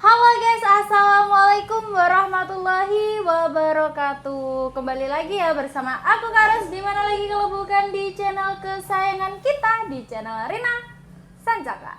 Halo guys, assalamualaikum warahmatullahi wabarakatuh. Kembali lagi ya bersama aku Karas, dimana lagi kalau bukan di channel kesayangan kita, di channel Rina Sanjaka.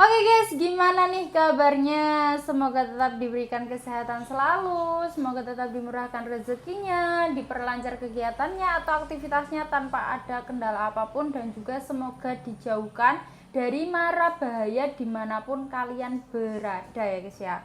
Oke guys, gimana nih kabarnya? Semoga tetap diberikan kesehatan selalu, semoga tetap dimurahkan rezekinya, diperlancar kegiatannya atau aktivitasnya tanpa ada kendala apapun, dan juga semoga dijauhkan dari mara bahaya dimanapun kalian berada ya guys ya.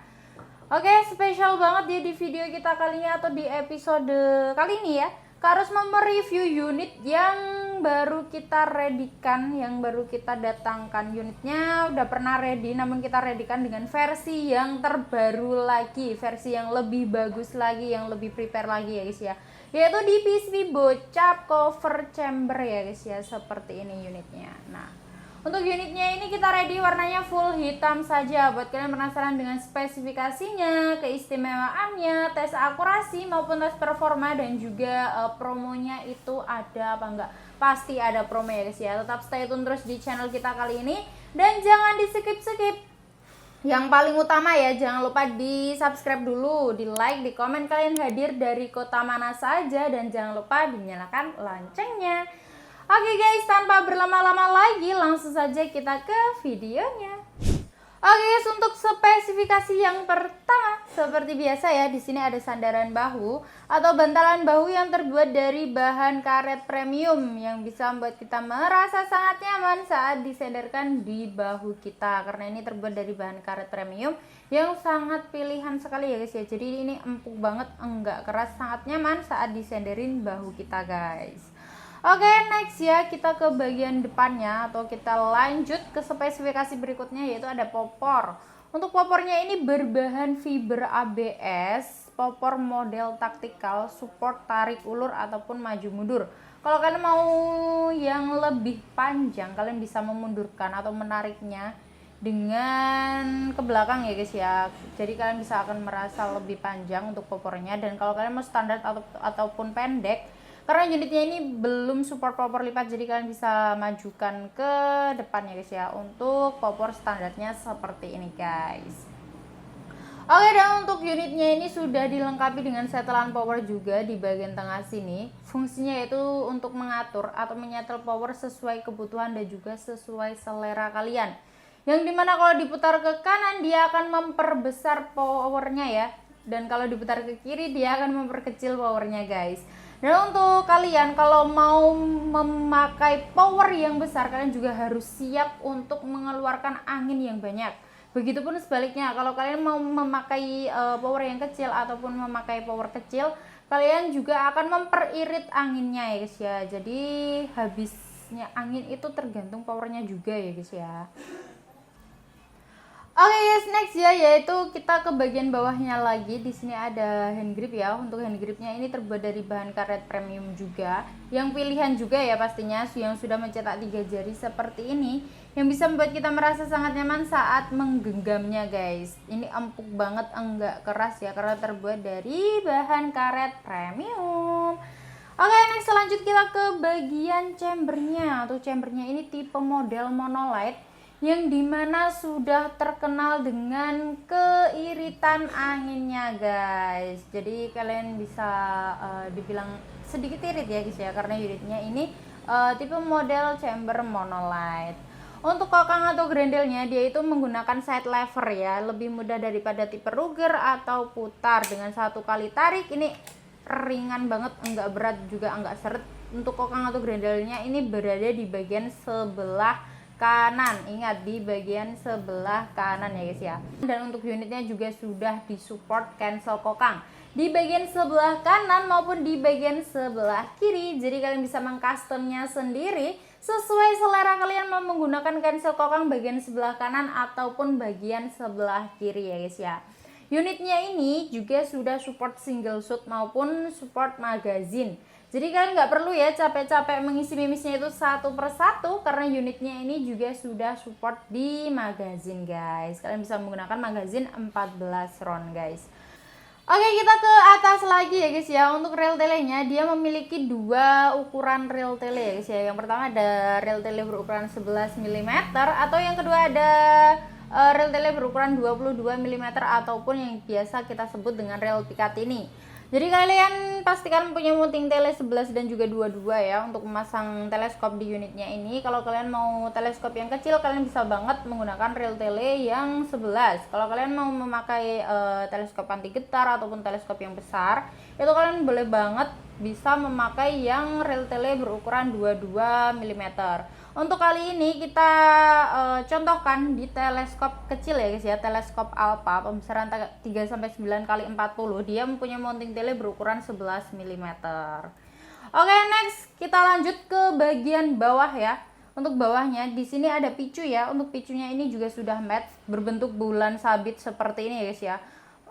Oke, spesial banget ya di video kita kali ini atau di episode kali ini ya. Harus mereview unit yang baru kita readykan, yang baru kita datangkan. Unitnya udah pernah ready, namun kita readykan dengan versi yang terbaru lagi, versi yang lebih bagus lagi, yang lebih prepare lagi ya guys ya, yaitu di PCB bocap cover chamber ya guys ya. Seperti ini unitnya. Nah, untuk unitnya ini kita ready warnanya full hitam saja. Buat kalian penasaran dengan spesifikasinya, keistimewaannya, tes akurasi maupun tes performa, dan juga promonya itu ada apa enggak, pasti ada promo ya guys ya. Tetap stay tune terus di channel kita kali ini, dan jangan di skip. Yang paling utama ya, jangan lupa di subscribe dulu, di like, di komen kalian hadir dari kota mana saja, dan jangan lupa dinyalakan loncengnya. Oke guys, tanpa berlama-lama lagi langsung saja kita ke videonya. Oke guys, untuk spesifikasi yang pertama, seperti biasa ya, di sini ada sandaran bahu atau bantalan bahu yang terbuat dari bahan karet premium yang bisa membuat kita merasa sangat nyaman saat disenderkan di bahu kita, karena ini terbuat dari bahan karet premium yang sangat pilihan sekali ya guys ya. Jadi ini empuk banget, enggak keras, sangat nyaman saat disenderin bahu kita guys. Oke, next ya, kita ke bagian depannya atau kita lanjut ke spesifikasi berikutnya, yaitu ada popor. Untuk popornya ini berbahan fiber ABS, popor model taktikal, support tarik ulur ataupun maju mundur. Kalau kalian mau yang lebih panjang, kalian bisa memundurkan atau menariknya dengan ke belakang ya guys ya. Jadi kalian bisa akan merasa lebih panjang untuk popornya. Dan kalau kalian mau standar ataupun pendek, karena unitnya ini belum support popor lipat, jadi kalian bisa majukan ke depan ya guys ya. Untuk popor standarnya seperti ini guys. Oke, dan untuk unitnya ini sudah dilengkapi dengan setelan power juga di bagian tengah sini. Fungsinya yaitu untuk mengatur atau menyetel power sesuai kebutuhan dan juga sesuai selera kalian. Yang dimana kalau diputar ke kanan dia akan memperbesar powernya ya, dan kalau diputar ke kiri dia akan memperkecil powernya guys. Dan untuk kalian kalau mau memakai power yang besar, kalian juga harus siap untuk mengeluarkan angin yang banyak. Begitupun sebaliknya, kalau kalian mau memakai power yang kecil ataupun memakai power kecil, kalian juga akan memperirit anginnya ya guys ya. Jadi habisnya angin itu tergantung powernya juga ya guys ya. Oke guys, next ya, yaitu kita ke bagian bawahnya lagi. Di sini ada hand grip ya. Untuk hand gripnya ini terbuat dari bahan karet premium juga, yang pilihan juga ya pastinya, yang sudah mencetak 3 jari seperti ini, yang bisa membuat kita merasa sangat nyaman saat menggenggamnya guys. Ini empuk banget, enggak keras ya, karena terbuat dari bahan karet premium. Oke, next lanjut kita ke bagian chambernya. Atau chambernya ini tipe model monolight, yang dimana sudah terkenal dengan keiritan anginnya guys. Jadi kalian bisa dibilang sedikit irit ya guys ya, karena unitnya ini tipe model chamber monolight. Untuk kokang atau grendelnya dia itu menggunakan side lever ya, lebih mudah daripada tipe Ruger atau putar. Dengan satu kali tarik ini ringan banget, enggak berat juga enggak seret. Untuk kokang atau grendelnya ini berada di bagian sebelah kanan, ingat di bagian sebelah kanan ya guys ya. Dan untuk unitnya juga sudah disupport cancel kokang di bagian sebelah kanan maupun di bagian sebelah kiri. Jadi kalian bisa mengcustomnya sendiri sesuai selera kalian, mau menggunakan cancel kokang bagian sebelah kanan ataupun bagian sebelah kiri ya guys ya. Unitnya ini juga sudah support single shot maupun support magazine. Jadi kalian nggak perlu ya capek-capek mengisi mimisnya itu satu persatu, karena unitnya ini juga sudah support di magazine guys. Kalian bisa menggunakan magazine 14 round guys. Oke, kita ke atas lagi ya guys ya. Untuk rel telenya dia memiliki dua ukuran rel tele ya guys ya. Yang pertama ada rel tele berukuran 11 mm atau yang kedua ada rel tele berukuran 22 mm ataupun yang biasa kita sebut dengan rel Picatinny. Jadi kalian pastikan punya mounting tele 11 dan juga 22 ya untuk memasang teleskop di unitnya ini. Kalau kalian mau teleskop yang kecil, kalian bisa banget menggunakan rel tele yang 11. Kalau kalian mau memakai teleskop anti getar ataupun teleskop yang besar, itu kalian boleh banget bisa memakai yang rel tele berukuran 22 mm. Untuk kali ini kita contohkan di teleskop kecil ya guys ya, teleskop alpha pembesaran 3-9 x 40. Dia mempunyai mounting tele berukuran 11 mm. Oke, next kita lanjut ke bagian bawah ya. Untuk bawahnya di sini ada picu ya. Untuk picunya ini juga sudah matte berbentuk bulan sabit seperti ini ya guys ya.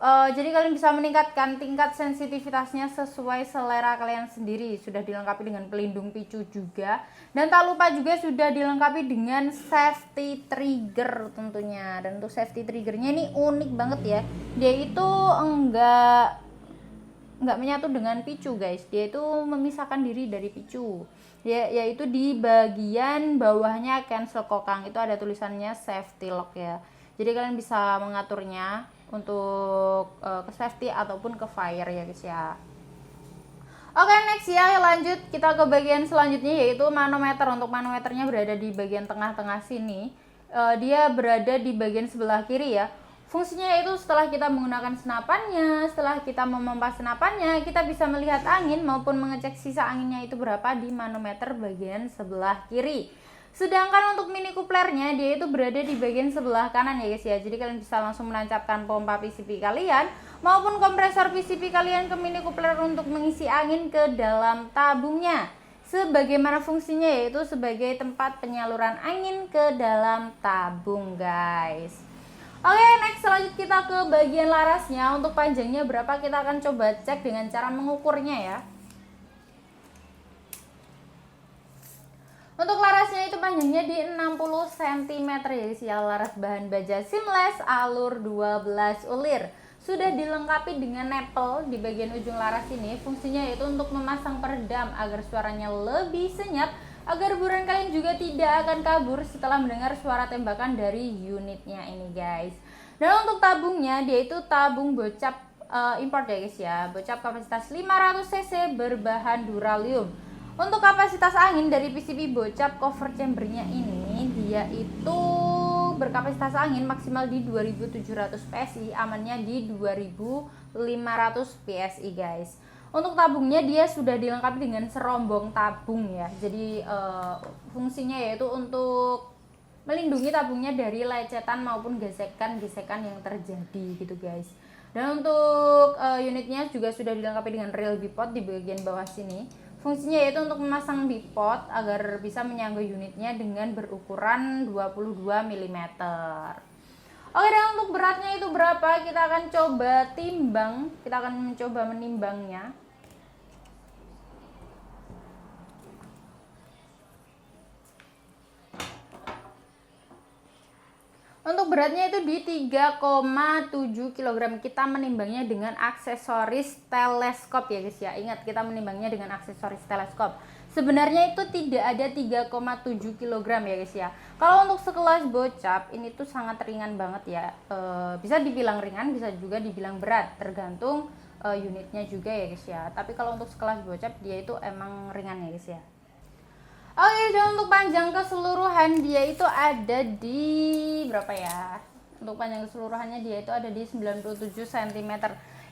Jadi kalian bisa meningkatkan tingkat sensitivitasnya sesuai selera kalian sendiri. Sudah dilengkapi dengan pelindung picu juga, dan tak lupa juga sudah dilengkapi dengan safety trigger tentunya. Dan untuk safety triggernya ini unik banget ya, dia itu enggak menyatu dengan picu guys, dia itu memisahkan diri dari picu ya, yaitu di bagian bawahnya cancel kokang itu ada tulisannya safety lock ya. Jadi kalian bisa mengaturnya untuk ke safety ataupun ke fire ya guys ya. Oke, next ya, lanjut kita ke bagian selanjutnya yaitu manometer. Untuk manometernya berada di bagian tengah-tengah sini. Dia berada di bagian sebelah kiri ya. Fungsinya yaitu setelah kita menggunakan senapannya, setelah kita memompa senapannya, kita bisa melihat angin maupun mengecek sisa anginnya itu berapa di manometer bagian sebelah kiri. Sedangkan untuk mini couplernya dia itu berada di bagian sebelah kanan ya guys ya. Jadi kalian bisa langsung menancapkan pompa PCP kalian maupun kompresor PCP kalian ke mini coupler untuk mengisi angin ke dalam tabungnya. Sebagaimana fungsinya yaitu sebagai tempat penyaluran angin ke dalam tabung guys. Oke, next lanjut kita ke bagian larasnya. Untuk panjangnya berapa kita akan coba cek dengan cara mengukurnya ya. Untuk larasnya itu panjangnya di 60 cm ya guys ya. Laras bahan baja seamless alur 12 ulir. Sudah dilengkapi dengan nipple di bagian ujung laras ini. Fungsinya yaitu untuk memasang peredam agar suaranya lebih senyap, agar buruan kalian juga tidak akan kabur setelah mendengar suara tembakan dari unitnya ini guys. Dan untuk tabungnya dia itu tabung bocap import ya guys ya. Bocap kapasitas 500 cc berbahan duralium. Untuk kapasitas angin dari PCP bocap cover chambernya ini dia itu berkapasitas angin maksimal di 2700 PSI, amannya di 2500 PSI guys. Untuk tabungnya dia sudah dilengkapi dengan serombong tabung ya. Jadi fungsinya yaitu untuk melindungi tabungnya dari lecetan maupun gesekan-gesekan yang terjadi gitu guys. Dan untuk unitnya juga sudah dilengkapi dengan reel bipod di bagian bawah sini. Fungsinya yaitu untuk memasang bipod agar bisa menyangga unitnya dengan berukuran 22 mm. Oke, dan untuk beratnya itu berapa? Kita akan coba timbang. Kita akan mencoba menimbangnya. Untuk beratnya itu di 3,7 kg. Kita menimbangnya dengan aksesoris teleskop ya guys ya. Ingat, kita menimbangnya dengan aksesoris teleskop. Sebenarnya itu tidak ada 3,7 kg ya guys ya. Kalau untuk sekelas bocap ini tuh sangat ringan banget ya. Bisa dibilang ringan, bisa juga dibilang berat, tergantung unitnya juga ya guys ya. Tapi kalau untuk sekelas bocap dia itu emang ringan ya guys ya. Oke, dan untuk panjang keseluruhan dia itu ada di berapa ya? Untuk panjang keseluruhannya dia itu ada di 97 cm.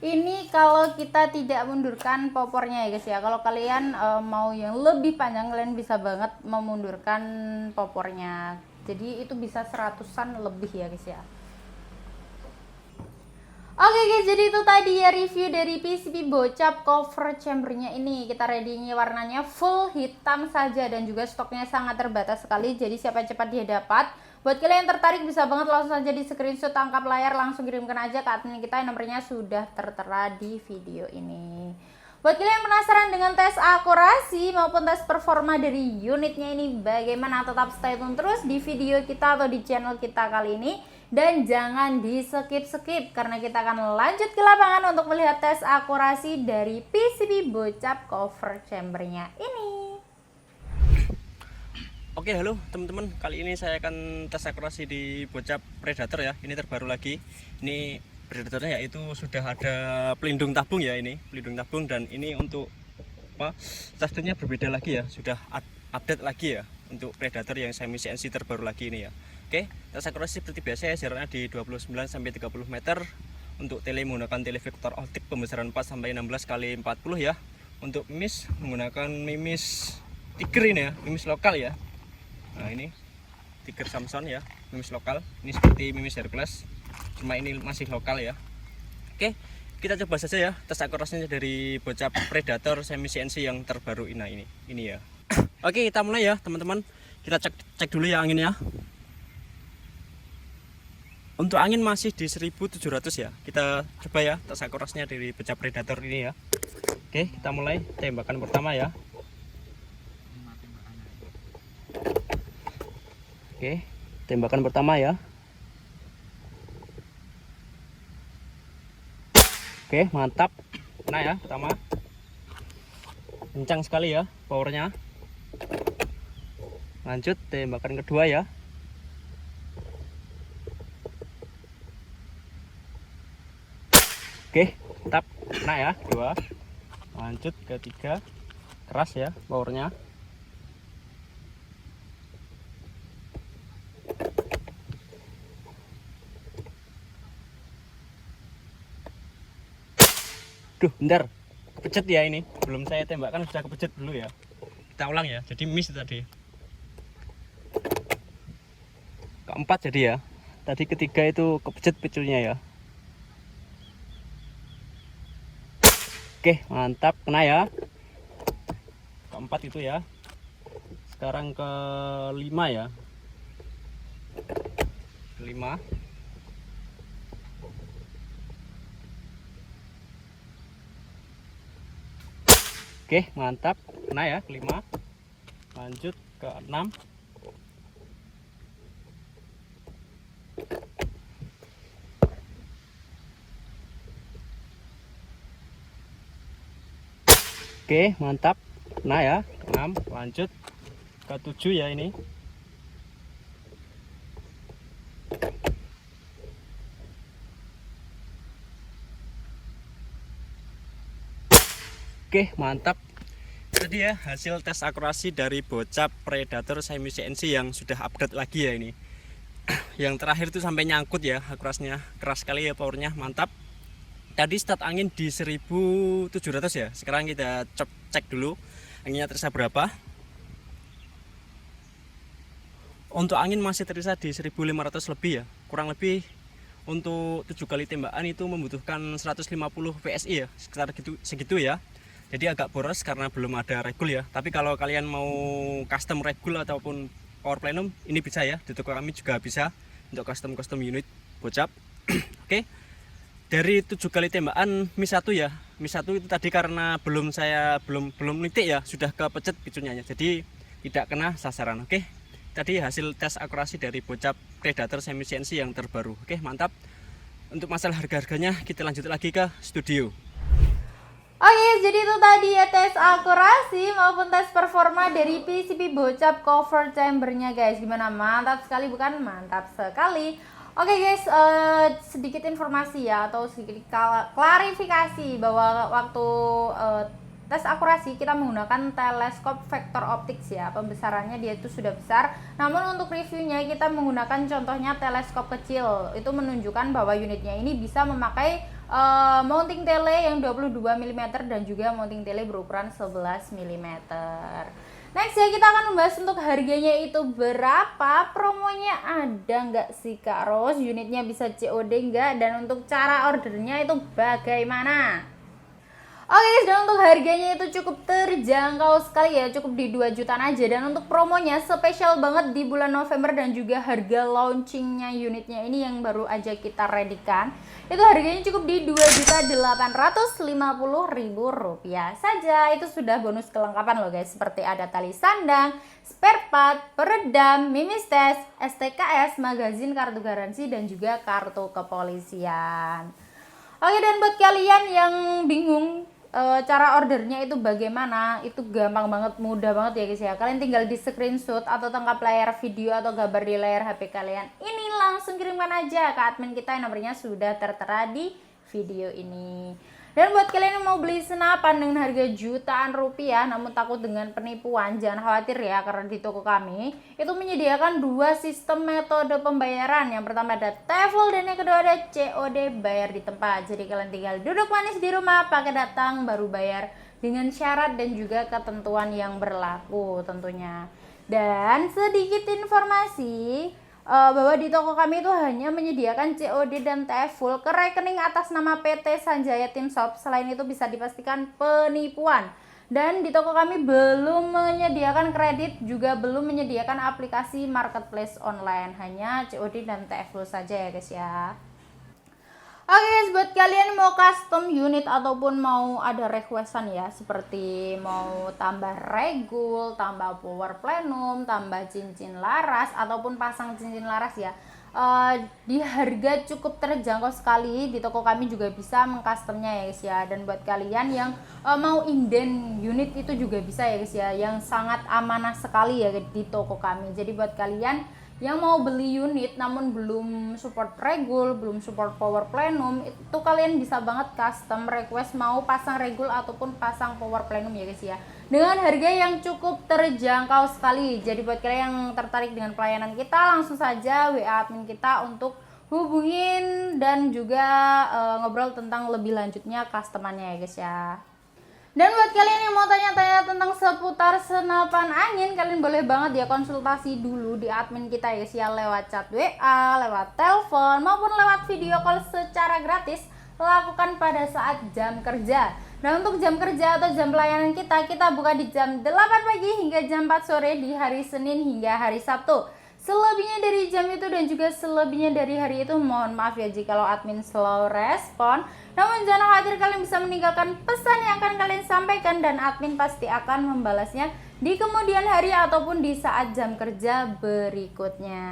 Ini kalau kita tidak mundurkan popornya ya guys ya. Kalau kalian mau yang lebih panjang, kalian bisa banget memundurkan popornya. Jadi itu bisa 100-an lebih ya guys ya. Oke guys, jadi itu tadi ya review dari PCP bocap cover chambernya ini. Kita ready-nya warnanya full hitam saja dan juga stoknya sangat terbatas sekali. Jadi siapa cepat dia dapat. Buat kalian yang tertarik bisa banget langsung saja di screenshot, tangkap layar, langsung kirimkan aja ke admin kita. Nomornya sudah tertera di video ini. Buat kalian yang penasaran dengan tes akurasi maupun tes performa dari unitnya ini bagaimana, tetap stay tune terus di video kita atau di channel kita kali ini. Dan jangan di skip-skip karena kita akan lanjut ke lapangan untuk melihat tes akurasi dari PCB bocap cover chambernya ini. Oke, halo teman-teman. Kali ini saya akan tes akurasi di bocap Predator ya. Ini terbaru lagi. Ini Predatornya yaitu sudah ada pelindung tabung ya, ini pelindung tabung, dan ini untuk tesnya berbeda lagi ya. Sudah update lagi ya untuk Predator yang semi CNC terbaru lagi ini ya. Oke, tes akurasi seperti biasa ya, jaraknya di 29 sampai 30 meter. Untuk tele menggunakan tele vektor optik pembesaran 4 sampai 16 kali 40 ya. Untuk mimis menggunakan mimis Tiger ini ya, mimis lokal ya. Nah, ini Tiger Samson ya, mimis lokal. Ini seperti mimis Hercules, cuma ini masih lokal ya. Oke, kita coba saja ya tes akurasinya dari bocap Predator semi CNC yang terbaru ini ya. Oke, kita mulai ya teman-teman. Kita cek dulu ya anginnya. Untuk angin masih di 1700 ya. Kita coba ya tes akurasinya dari bocap Predator ini ya. Oke, kita mulai tembakan pertama ya. Oke, tembakan pertama ya. Oke, mantap. Nah ya, pertama. Kencang sekali ya powernya. Lanjut tembakan kedua ya. Oke, mantap. Nah ya, kedua. Lanjut ketiga. Keras ya powernya. Duh, bentar. Kepencet ya ini. Belum saya tembakkan sudah kepencet dulu ya. Kita ulang ya. Jadi miss tadi. Keempat jadi ya. Tadi ketiga itu kepencet picunya ya. Oke, mantap, kena ya. Keempat itu ya. Sekarang ke 5 ya. Kelima. Oke, mantap, kena ya, kelima. Lanjut ke 6. Oke, mantap. Nah ya, 6. Lanjut ke 7 ya ini. Oke, mantap. Jadi ya hasil tes akurasi dari bocap Predator semi CNC yang sudah upgrade lagi ya ini. Yang terakhir itu sampai nyangkut ya akurasinya. Keras sekali ya powernya, mantap. Tadi start angin di 1700 ya. Sekarang kita cek dulu anginnya terasa berapa. Untuk angin masih terasa di 1500 lebih ya. Kurang lebih untuk 7 kali tembakan itu membutuhkan 150 PSI ya. Sekitar segitu ya. Jadi agak boros karena belum ada regul ya. Tapi kalau kalian mau custom regul ataupun power plenum, ini bisa ya. Di toko kami juga bisa untuk custom unit bocap. Oke. Dari 7 kali tembakan mis 1 ya. Mis 1 itu tadi karena saya belum nitik ya, sudah kepecet picunya. Jadi tidak kena sasaran. Oke. Tadi hasil tes akurasi dari bocap Predator semi CNC yang terbaru. Oke, mantap. Untuk masalah harga-harganya kita lanjut lagi ke studio. Oke, jadi itu tadi ya tes akurasi maupun tes performa dari PCB bocap cover chambernya guys. Gimana, mantap sekali bukan? Mantap sekali. Oke guys, sedikit informasi ya atau sedikit klarifikasi bahwa waktu tes akurasi kita menggunakan teleskop vektor optics ya. Pembesarannya dia itu sudah besar. Namun untuk reviewnya kita menggunakan contohnya teleskop kecil. Itu menunjukkan bahwa unitnya ini bisa memakai mounting tele yang 22 mm dan juga mounting tele berukuran 11 mm. Next ya, kita akan membahas untuk harganya itu berapa, promonya ada nggak sih Kak Ros, unitnya bisa COD nggak, dan untuk cara ordernya itu bagaimana. Oke guys, dan untuk harganya itu cukup terjangkau sekali ya, cukup di 2 jutaan aja. Dan untuk promonya spesial banget di bulan November dan juga harga launchingnya unitnya ini yang baru aja kita readykan, itu harganya cukup di Rp2.850.000 saja. Itu sudah bonus kelengkapan loh guys, seperti ada tali sandang, spare part, peredam, mimis tes, STKS, magazin, kartu garansi, dan juga kartu kepolisian. Oke, dan buat kalian yang bingung cara ordernya itu bagaimana, itu gampang banget, mudah banget ya guys ya. Kalian tinggal di screenshot atau tangkap layar video atau gambar di layar HP kalian, ini langsung kirimkan aja ke admin kita yang nomornya sudah tertera di video ini. Dan buat kalian yang mau beli senapan dengan harga jutaan rupiah namun takut dengan penipuan, jangan khawatir ya, karena di toko kami itu menyediakan 2 sistem metode pembayaran. Yang pertama ada TEFL dan yang kedua ada COD, bayar di tempat. Jadi kalian tinggal duduk manis di rumah, pakai datang baru bayar, dengan syarat dan juga ketentuan yang berlaku tentunya. Dan sedikit informasi bahwa di toko kami itu hanya menyediakan COD dan TEFL ke rekening atas nama PT Sanjaya Tim Shop. Selain itu bisa dipastikan penipuan. Dan di toko kami belum menyediakan kredit, juga belum menyediakan aplikasi marketplace online, hanya COD dan TEFL saja ya guys ya. Oke guys, buat kalian mau custom unit ataupun mau ada requestan ya, seperti mau tambah regul, tambah power plenum, tambah cincin laras ataupun pasang cincin laras ya, di harga cukup terjangkau sekali. Di toko kami juga bisa mengcustomnya ya guys ya. Dan buat kalian yang mau inden unit itu juga bisa ya guys ya, yang sangat amanah sekali ya di toko kami. Jadi buat kalian yang mau beli unit namun belum support regul, belum support power plenum, itu kalian bisa banget custom request mau pasang regul ataupun pasang power plenum ya guys ya, dengan harga yang cukup terjangkau sekali. Jadi buat kalian yang tertarik dengan pelayanan kita, langsung saja WA admin kita untuk hubungin dan juga ngobrol tentang lebih lanjutnya customannya ya guys ya. Dan buat kalian yang mau tanya-tanya tentang seputar senapan angin, kalian boleh banget ya konsultasi dulu di admin kita ya guys ya, lewat chat WA, lewat telepon, maupun lewat video call secara gratis. Lakukan pada saat jam kerja. Nah, untuk jam kerja atau jam pelayanan kita buka di jam 8 pagi hingga jam 4 sore di hari Senin hingga hari Sabtu. Selebihnya dari jam itu dan juga selebihnya dari hari itu, mohon maaf ya jikalau admin slow respon. Namun jangan khawatir, kalian bisa meninggalkan pesan yang akan kalian sampaikan dan admin pasti akan membalasnya di kemudian hari ataupun di saat jam kerja berikutnya.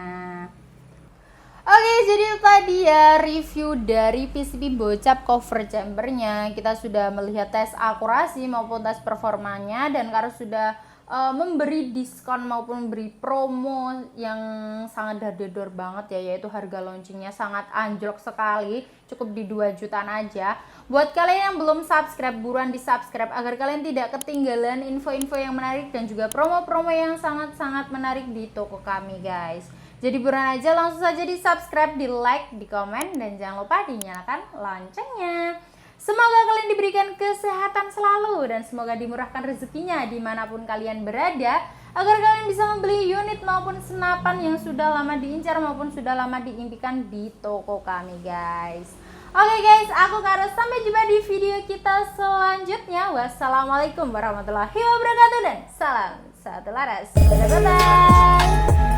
Oke, jadi itu tadi ya review dari PCB Bocap cover chambernya. Kita sudah melihat tes akurasi maupun tes performanya, dan karena sudah memberi diskon maupun memberi promo yang sangat dadedor banget ya, yaitu harga launchingnya sangat anjlok sekali, cukup di 2 jutaan aja. Buat kalian yang belum subscribe, buruan di subscribe agar kalian tidak ketinggalan info-info yang menarik dan juga promo-promo yang sangat-sangat menarik di toko kami guys. Jadi buruan aja, langsung saja di subscribe, di like, di komen, dan jangan lupa dinyalakan loncengnya. Semoga kalian diberikan kesehatan selalu dan semoga dimurahkan rezekinya dimanapun kalian berada, agar kalian bisa membeli unit maupun senapan yang sudah lama diincar maupun sudah lama diimpikan di toko kami guys. Oke guys, aku Karo, sampai jumpa di video kita selanjutnya. Wassalamualaikum warahmatullahi wabarakatuh dan salam satu laras. Bye-bye.